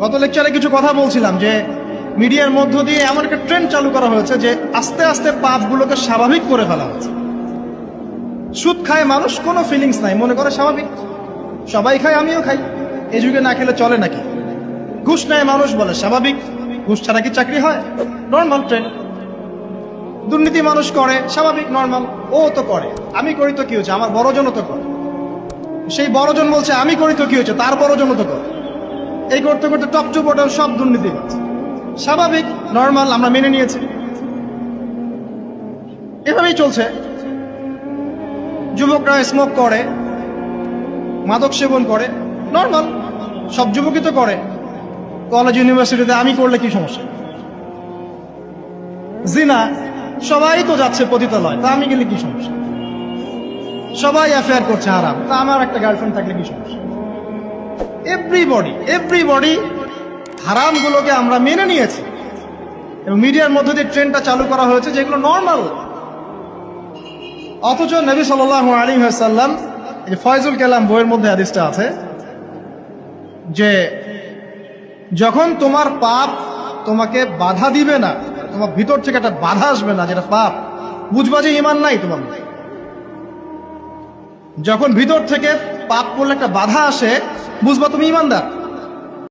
গত লেকচারে কিছু কথা বলছিলাম যে মিডিয়ার মধ্য দিয়ে এমন একটা ট্রেন্ড চালু করা হয়েছে যে আস্তে আস্তে পাপগুলোকে স্বাভাবিক করে ফেলা হচ্ছে। সুদ খায় মানুষ, কোনো ফিলিংস নাই, মনে করে স্বাভাবিক, সবাই খায় আমিও খাই, এই যুগে না খেলে চলে নাকি। ঘুষ নেয় মানুষ, বলে স্বাভাবিক, ঘুষ ছাড়া কি চাকরি হয়, নর্মাল ট্রেন্ড। দুর্নীতি মানুষ করে, স্বাভাবিক, নর্মাল, ও তো করে, আমি করি তো কি হয়েছে, আমার বড়জনও তো করে। সেই বড়জন বলছে আমি করি তো কি হয়েছে, তার বড়জনও তো করে। এই করতে করতে টপ টু বটম সব দুর্নীতি করছে, স্বাভাবিক, নর্মাল, আমরা মেনে নিয়েছি, এভাবেই চলছে। যুবকরা স্মোক করে, মাদক সেবন করে, নর্মাল, সব যুবকই তো করে। কলেজ ইউনিভার্সিটিতে আমি করলে কি সমস্যা? জিনা, সবাই তো যাচ্ছে পতিতালয়, তা আমি গেলে কি সমস্যা? সবাই অ্যাফেয়ার করছে হারাম, তা আমার একটা গার্লফ্রেন্ড থাকলে কি সমস্যা? এভরিবডি হারামগুলোকে আমরা মেনে নিয়েছি এবং মিডিয়ার মধ্যে দিয়ে ট্রেন্ডটা চালু করা হয়েছে যেগুলো নর্মাল। অথচ নবী সাল্লাল্লাহু আলাইহি ওয়াসাল্লাম, এই যে ফয়জুল কালাম বইয়ের মধ্যে হাদিসটা আছে যে যখন তোমার পাপ তোমাকে বাধা দিবে না, তোমার ভিতর থেকে একটা বাধা আসবে না যেটা পাপ, বুঝবা যে ঈমান নাই তোমার মধ্যে। যখন ভিতর থেকে পাপ করলে একটা বাধা আসে, বুঝবা তুমি ঈমানদার।